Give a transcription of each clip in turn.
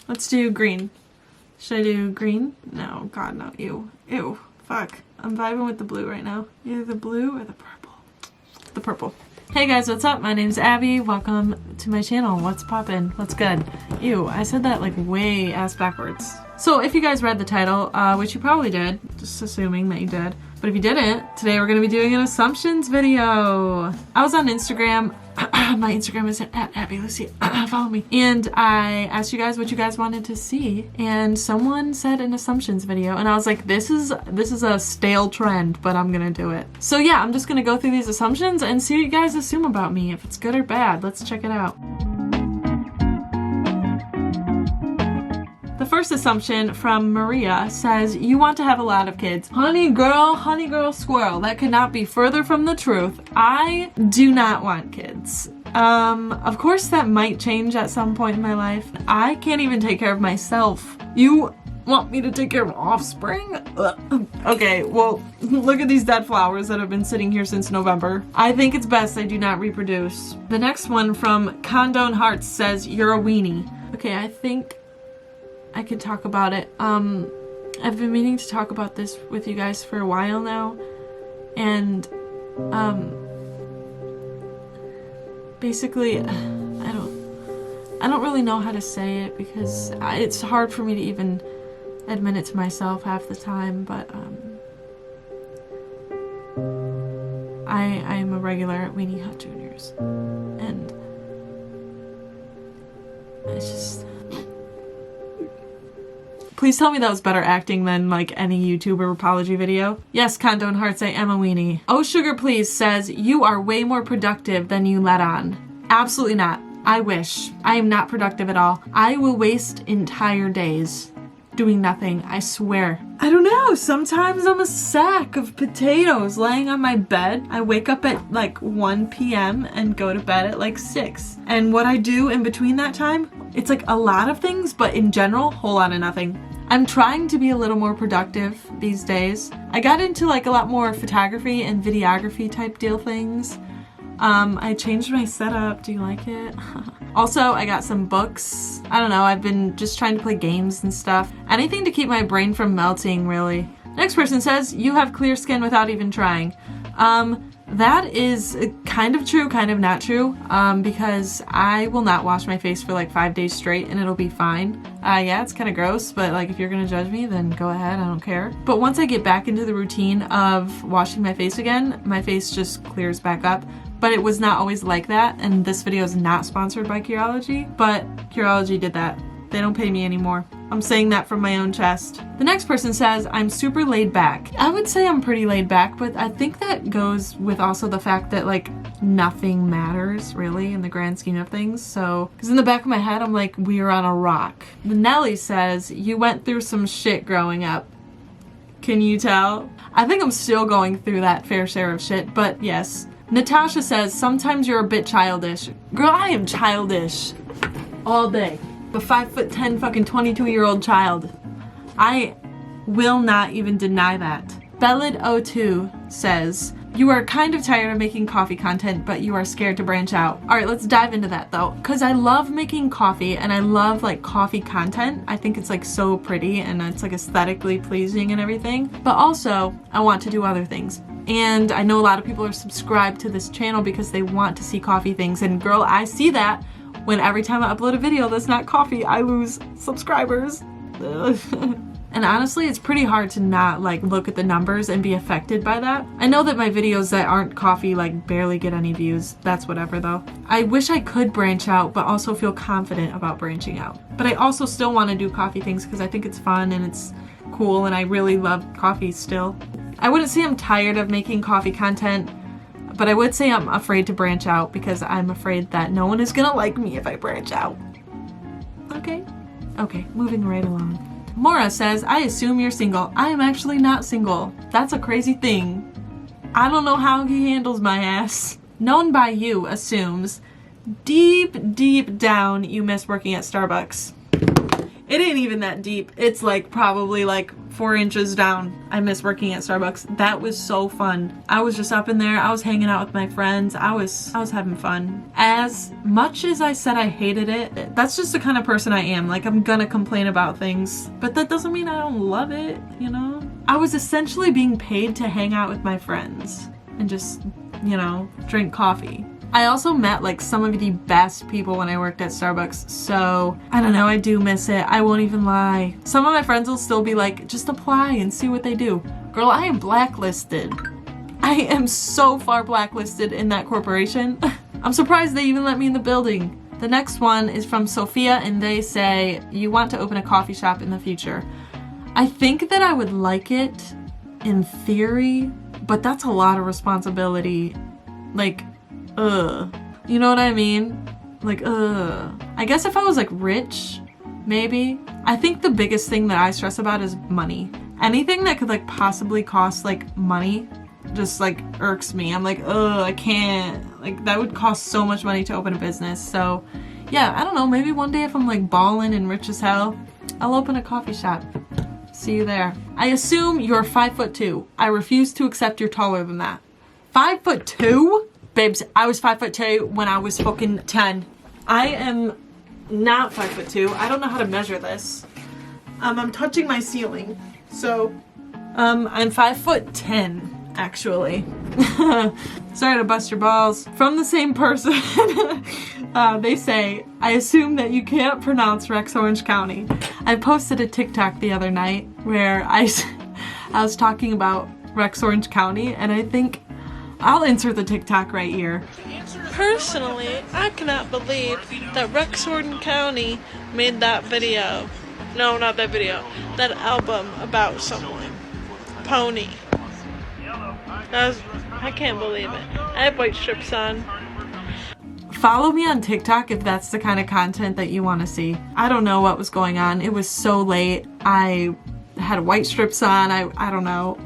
Let's do green. Should I do green? No, God, no. Ew. Ew. Fuck. I'm vibing with the blue right now. Either the blue or the purple. The purple. Hey guys, what's up? My name's Abby. Welcome to my channel. What's poppin'? What's good? Ew, I said that like way ass backwards. So if you guys read the title, which you probably did, just assuming that you did, but if you didn't, today we're gonna be doing an assumptions video. I was on Instagram. My Instagram is at abbelucia. Follow me. And I asked you guys what you guys wanted to see, and someone said an assumptions video, and I was like, this is a stale trend, but I'm gonna do it. So yeah, I'm just gonna go through these assumptions and see what you guys assume about me, if it's good or bad. Let's check it out. The first assumption from Maria says, you want to have a lot of kids. Honey girl, squirrel. That could not be further from the truth. I do not want kids. Of course that might change at some point in my life. I can't even take care of myself. You want me to take care of offspring? Ugh. Okay, well, look at these dead flowers that have been sitting here since November. I think it's best I do not reproduce. The next one from Condone Hearts says, you're a weenie. Okay, I think I could talk about it. I've been meaning to talk about this with you guys for a while now, and basically, I don't really know how to say it because it's hard for me to even admit it to myself half the time. But I am a regular at Weenie Hut Juniors, and it's just. Please tell me that was better acting than like any YouTuber apology video. Yes, Condone Hearts, I am a weenie. Oh Sugar Please says, you are way more productive than you let on. Absolutely not. I wish. I am not productive at all. I will waste entire days doing nothing, I swear. I don't know, sometimes I'm a sack of potatoes laying on my bed. I wake up at like 1 p.m. and go to bed at like 6. And what I do in between that time, it's like a lot of things, but in general, whole lot of nothing. I'm trying to be a little more productive these days. I got into like a lot more photography and videography type deal things. I changed my setup. Do you like it? Also, I got some books. I don't know, I've been just trying to play games and stuff. Anything to keep my brain from melting, really. Next person says, you have clear skin without even trying. That is kind of true, kind of not true, because I will not wash my face for like 5 days straight and it'll be fine. Yeah, it's kind of gross, but like if you're gonna judge me, then go ahead, I don't care. But once I get back into the routine of washing my face again, my face just clears back up. But it was not always like that, and this video is not sponsored by Curology, but Curology did that. They don't pay me anymore. I'm saying that from my own chest. The next person says, I'm super laid back. I would say I'm pretty laid back, but I think that goes with also the fact that like nothing matters really in the grand scheme of things. So, because in the back of my head, I'm like, we're on a rock. The Nelly says, you went through some shit growing up. Can you tell? I think I'm still going through that fair share of shit, but yes. Natasha says, sometimes you're a bit childish. Girl, I am childish all day. A 5'10" fucking 22-year-old child. I will not even deny that. Bellid02 says, you are kind of tired of making coffee content, but you are scared to branch out. All right, let's dive into that though, because I love making coffee and I love like coffee content. I think it's like so pretty and it's like aesthetically pleasing and everything, but also I want to do other things. And I know a lot of people are subscribed to this channel because they want to see coffee things, and girl, I see that when every time I upload a video that's not coffee, I lose subscribers. And honestly, it's pretty hard to not like look at the numbers and be affected by that. I know that my videos that aren't coffee like barely get any views. That's whatever though. I wish I could branch out, but also feel confident about branching out. But I also still want to do coffee things because I think it's fun and it's cool and I really love coffee still. I wouldn't say I'm tired of making coffee content, but I would say I'm afraid to branch out because I'm afraid that no one is gonna like me if I branch out. Okay? Okay, moving right along. Mora says, I assume you're single. I am actually not single. That's a crazy thing. I don't know how he handles my ass. Known by you assumes, deep down you miss working at Starbucks. It ain't even that deep. It's like probably like 4 inches down. I miss working at Starbucks. That was so fun. I was just up in there. I was hanging out with my friends. I was having fun. As much as I said I hated it, that's just the kind of person I am. Like, I'm gonna complain about things, but that doesn't mean I don't love it, you know? I was essentially being paid to hang out with my friends and just, you know, drink coffee. I also met like some of the best people when I worked at Starbucks, so I don't know, I do miss it. I won't even lie. Some of my friends will still be like, just apply and see what they do. Girl, I am blacklisted. I am so far blacklisted in that corporation. I'm surprised they even let me in the building. The next one is from Sophia, and they say, you want to open a coffee shop in the future. I think that I would like it in theory, but that's a lot of responsibility. Like, you know what I mean? Like, I guess if I was like rich, maybe. I think the biggest thing that I stress about is money. Anything that could like possibly cost like money just like irks me. I'm like, I can't. Like, that would cost so much money to open a business. So yeah, I don't know, maybe one day if I'm like balling and rich as hell, I'll open a coffee shop. See you there. I assume you're 5'2". I refuse to accept you're taller than that. 5'2"? Babes, I was 5'2" when I was fucking 10. I am not 5'2". I don't know how to measure this. I'm touching my ceiling. So, I'm 5'10", actually. Sorry to bust your balls. From the same person, they say, I assume that you can't pronounce Rex Orange County. I posted a TikTok the other night where I was talking about Rex Orange County, and I think I'll insert the TikTok right here. Personally, I cannot believe that Rex Orange County made that video. No, not that video. That album about someone. Pony. I can't believe it. I have white strips on. Follow me on TikTok if that's the kind of content that you want to see. I don't know what was going on. It was so late. I had white strips on. I don't know.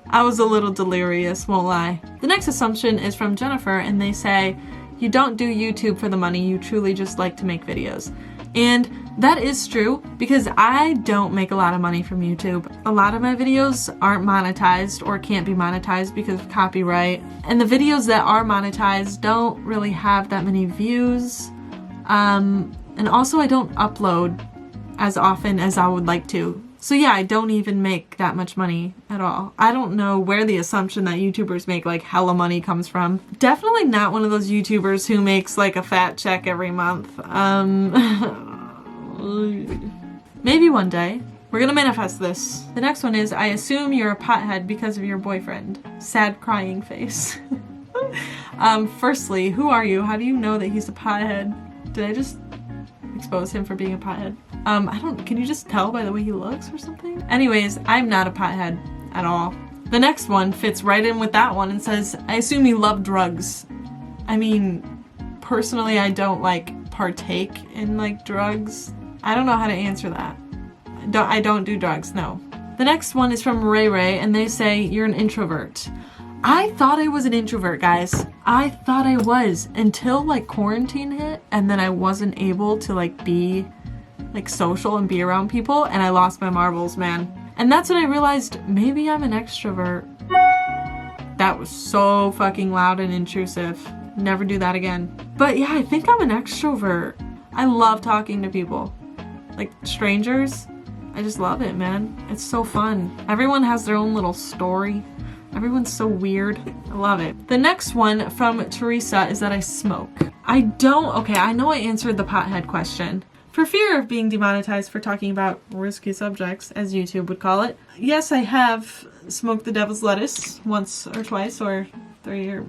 I was a little delirious, won't lie. The next assumption is from Jennifer, and they say, you don't do YouTube for the money, you truly just like to make videos. And that is true, because I don't make a lot of money from YouTube. A lot of my videos aren't monetized or can't be monetized because of copyright. And the videos that are monetized don't really have that many views. And also I don't upload as often as I would like to. So yeah, I don't even make that much money at all. I don't know where the assumption that YouTubers make like hella money comes from. Definitely not one of those YouTubers who makes like a fat check every month. Maybe one day. We're gonna manifest this. The next one is, I assume you're a pothead because of your boyfriend. Sad crying face. Firstly, who are you? How do you know that he's a pothead? Did I just expose him for being a pothead? Can you just tell by the way he looks or something? Anyways, I'm not a pothead at all. The next one fits right in with that one and says, I assume you love drugs. I mean, personally, I don't like partake in like drugs. I don't know how to answer that. I don't do drugs, no. The next one is from Ray Ray, and they say, you're an introvert. I thought I was an introvert, guys. I thought I was until like quarantine hit, and then I wasn't able to like be like social and be around people, and I lost my marbles, man. And that's when I realized maybe I'm an extrovert. That was so fucking loud and intrusive. Never do that again. But yeah, I think I'm an extrovert. I love talking to people. Like strangers. I just love it, man. It's so fun. Everyone has their own little story. Everyone's so weird. I love it. The next one from Teresa is that I smoke. I know I answered the pothead question. For fear of being demonetized for talking about risky subjects, as YouTube would call it, yes, I have smoked the devil's lettuce once or twice or 3 or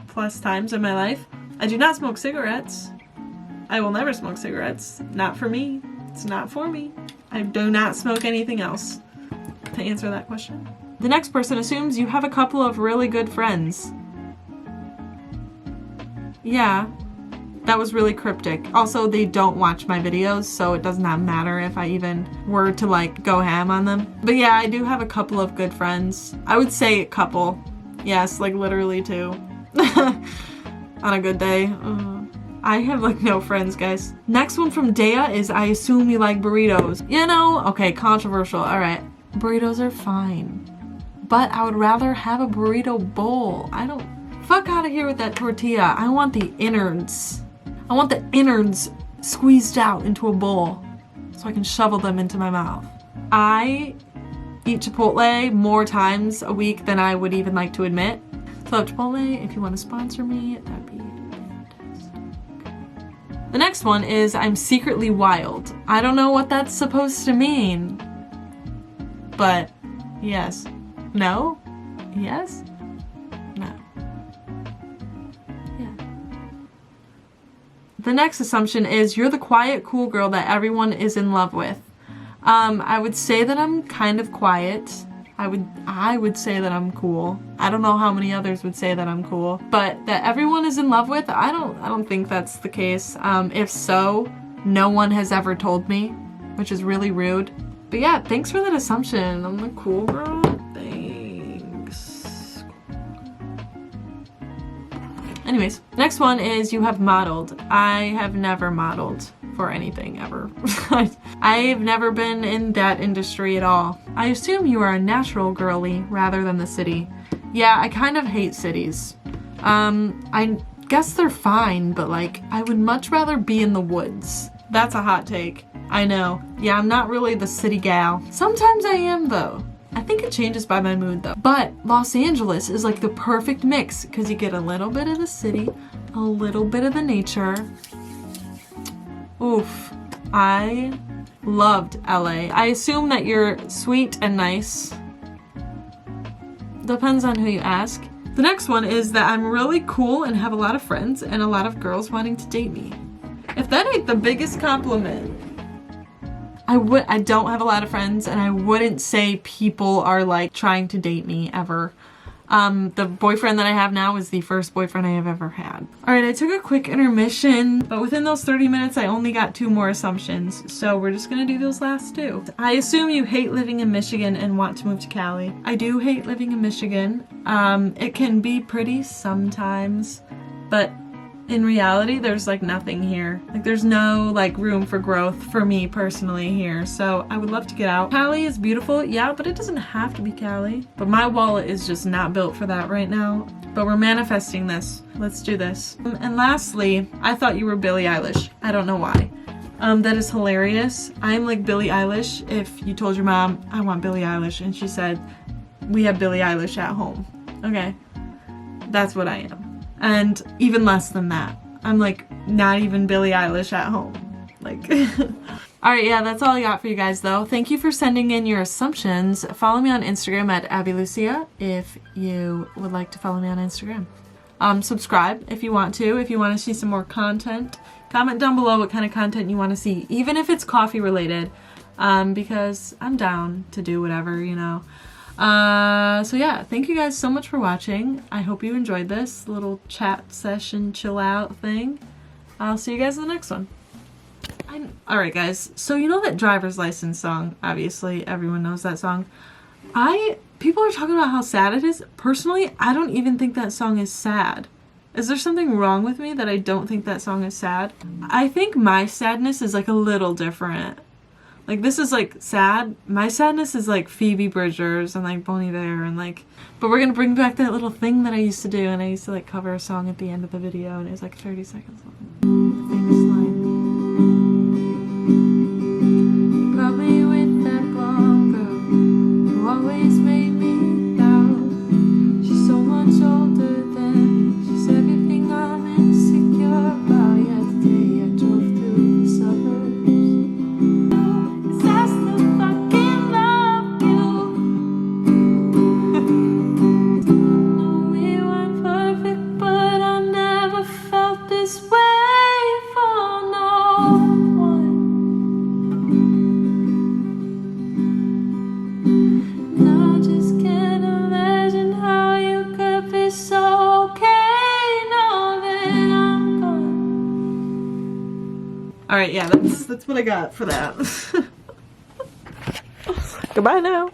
plus times in my life. I do not smoke cigarettes. I will never smoke cigarettes. Not for me. It's not for me. I do not smoke anything else. To answer that question. The next person assumes you have a couple of really good friends. Yeah. That was really cryptic. Also, they don't watch my videos, so it does not matter if I even were to like go ham on them. But yeah, I do have a couple of good friends. I would say a couple. Yes, like literally 2. On a good day. I have like no friends, guys. Next one from Dea is, I assume you like burritos. You know, okay, controversial. All right, burritos are fine, but I would rather have a burrito bowl. Fuck out of here with that tortilla. I want the innards. I want the innards squeezed out into a bowl so I can shovel them into my mouth. I eat Chipotle more times a week than I would even like to admit. So Chipotle, if you want to sponsor me, that'd be fantastic. The next one is, I'm secretly wild. I don't know what that's supposed to mean, but yes. No? Yes? No. Yeah. The next assumption is, you're the quiet, cool girl that everyone is in love with. I would say that I'm kind of quiet. I would say that I'm cool. I don't know how many others would say that I'm cool, but that everyone is in love with, I don't think that's the case. If so, no one has ever told me, which is really rude. But yeah, thanks for that assumption. I'm the cool girl. Thanks. Anyways, next one is, you have modeled. I have never modeled for anything ever. I've never been in that industry at all. I assume you are a natural girly rather than the city. Yeah, I kind of hate cities. I guess they're fine, but like, I would much rather be in the woods. That's a hot take. I know. Yeah, I'm not really the city gal. Sometimes I am though. I think it changes by my mood though. But Los Angeles is like the perfect mix because you get a little bit of the city, a little bit of the nature. Oof. I loved LA. I assume that you're sweet and nice. Depends on who you ask. The next one is that I'm really cool and have a lot of friends and a lot of girls wanting to date me. If that ain't the biggest compliment. I don't have a lot of friends, and I wouldn't say people are like trying to date me ever. The boyfriend that I have now is the first boyfriend I have ever had. All right, I took a quick intermission, but within those 30 minutes, I only got 2 more assumptions. So we're just gonna do those last 2. I assume you hate living in Michigan and want to move to Cali. I do hate living in Michigan. It can be pretty sometimes, but in reality, there's like nothing here. Like there's no like room for growth for me personally here. So I would love to get out. Cali is beautiful, yeah, but it doesn't have to be Cali. But my wallet is just not built for that right now. But we're manifesting this. Let's do this. And lastly, I thought you were Billie Eilish. I don't know why. That is hilarious. I'm like Billie Eilish if you told your mom, I want Billie Eilish, and she said, we have Billie Eilish at home. Okay, that's what I am. And even less than that. I'm like not even Billie Eilish at home. Like, alright, yeah, that's all I got for you guys though. Thank you for sending in your assumptions. Follow me on Instagram at abbelucia if you would like to follow me on Instagram. Subscribe if you want to. If you want to see some more content, comment down below what kind of content you want to see, even if it's coffee related, because I'm down to do whatever, you know. So yeah, thank you guys so much for watching. I hope you enjoyed this little chat session, chill out thing. I'll see you guys in the next one. Alright guys, so you know that driver's license song? Obviously, everyone knows that song. People are talking about how sad it is. Personally, I don't even think that song is sad. Is there something wrong with me that I don't think that song is sad? I think my sadness is like a little different. Like, this is, like, sad. My sadness is, like, Phoebe Bridgers and, like, Bon Iver and, like... But we're gonna bring back that little thing that I used to do, and I used to, like, cover a song at the end of the video, and it was, like, 30 seconds long. The famous line. You brought me with that blonde girl who always made me doubt. She's so much older than me. She's everything I'm insecure about. Yeah, today I drove through the suburbs. Alright, yeah, that's what I got for that. Goodbye now.